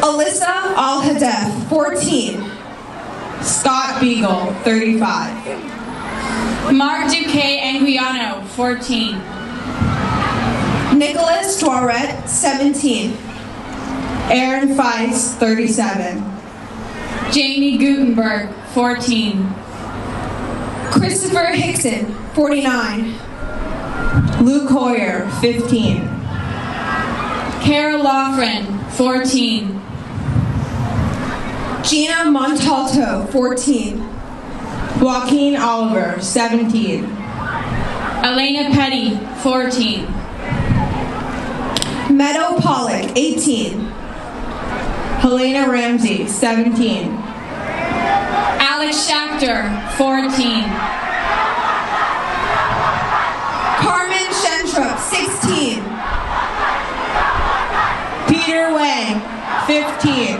Alyssa Al-Hadef, 14. Scott Beagle, 35. Mark Duque Anguiano, 14. Nicholas Dwaret, 17. Aaron Feist, 37. Jamie Gutenberg, 14. Christopher Hickson, 49. Luke Hoyer, 15. Kara Loughran, 14. Gina Montalto, 14. Joaquin Oliver, 17. Elena Petty, 14. Meadow Pollock, 18. Helena Ramsey, 17. Alex Schachter, 14. Carmen Shentrup, 16. Peter Wang, 15.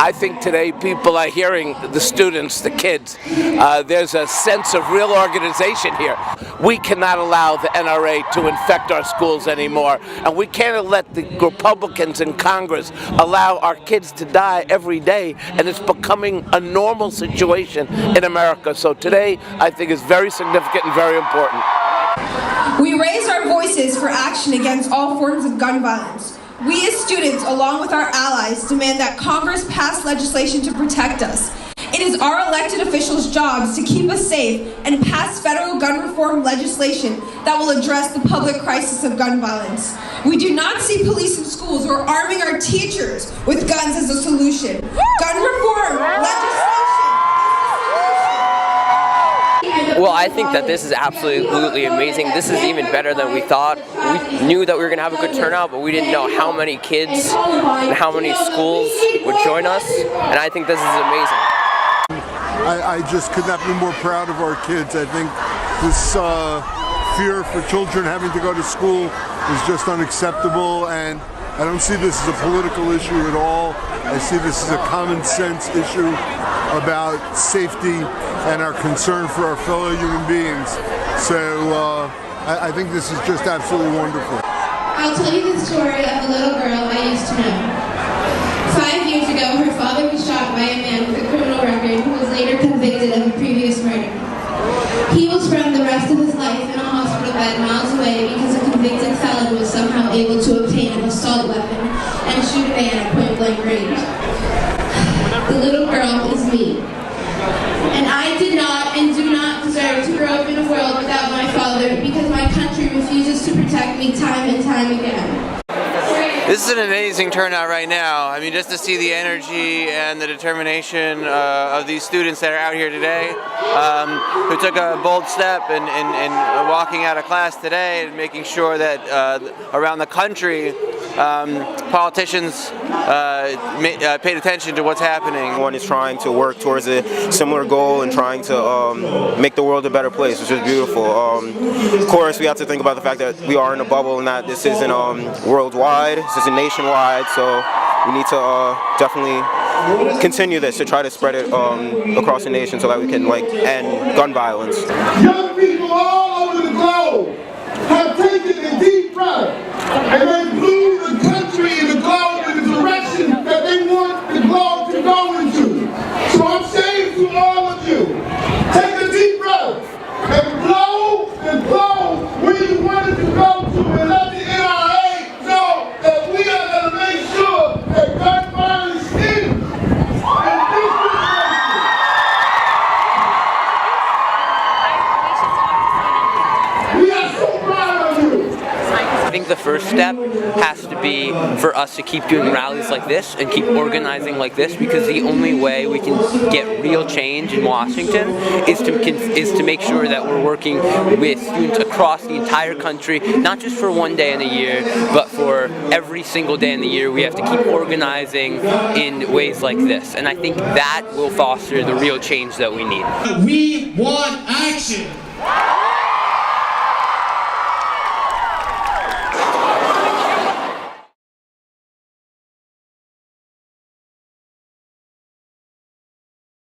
I think today people are hearing, the students, the kids, there's a sense of real organization here. We cannot allow the NRA to infect our schools anymore, and we can't let the Republicans in Congress allow our kids to die every day, and it's becoming a normal situation in America. So today I think is very significant and very important. We raise our voices for action against all forms of gun violence. We as students, along with our allies, demand that Congress pass legislation to protect us. It is our elected officials' jobs to keep us safe and pass federal gun reform legislation that will address the public crisis of gun violence. We do not see police in schools or arming our teachers with guns as a solution. Gun reform legislation. Well, I think that this is absolutely amazing. This is even better than we thought. We knew that we were going to have a good turnout, but we didn't know how many kids and how many schools would join us, and I think this is amazing. I just could not be more proud of our kids. I think this fear for children having to go to school is just unacceptable, and I don't see this as a political issue at all. I see this as a common sense issue about safety and our concern for our fellow human beings. So I think this is just absolutely wonderful. I'll tell you the story of a little girl I used to know. 5 years ago, her father was shot by a man with a criminal record who was later convicted of a previous murder. He will spend the rest of his life in a hospital bed miles away because a convicted felon was somehow able to obtain an assault weapon and shoot a man at point-blank range. The little girl is me. And I did not and do not deserve to grow up in a world without my father because my country refuses to protect me time and time again. This is an amazing turnout right now. I mean, just to see the energy and the determination of these students that are out here today, who took a bold step in walking out of class today and making sure that around the country, politicians paid attention to what's happening. Everyone is trying to work towards a similar goal and trying to make the world a better place, which is beautiful. Of course, we have to think about the fact that we are in a bubble and that this isn't worldwide, this isn't nationwide, so we need to definitely continue this to try to spread it across the nation so that we can end gun violence. Young people all over the globe have taken a deep breath and they blew the country and the globe in the direction that they want the globe to go into. So I'm saying to all of you, take a deep breath and blow the globe where you want it to go to, and let the NRA know that we are going to make sure that gun violence ends. I think the first step has to be for us to keep doing rallies like this and keep organizing like this, because the only way we can get real change in Washington is to make sure that we're working with students across the entire country, not just for one day in the year, but for every single day in the year. We have to keep organizing in ways like this, and I think that will foster the real change that we need. We want action.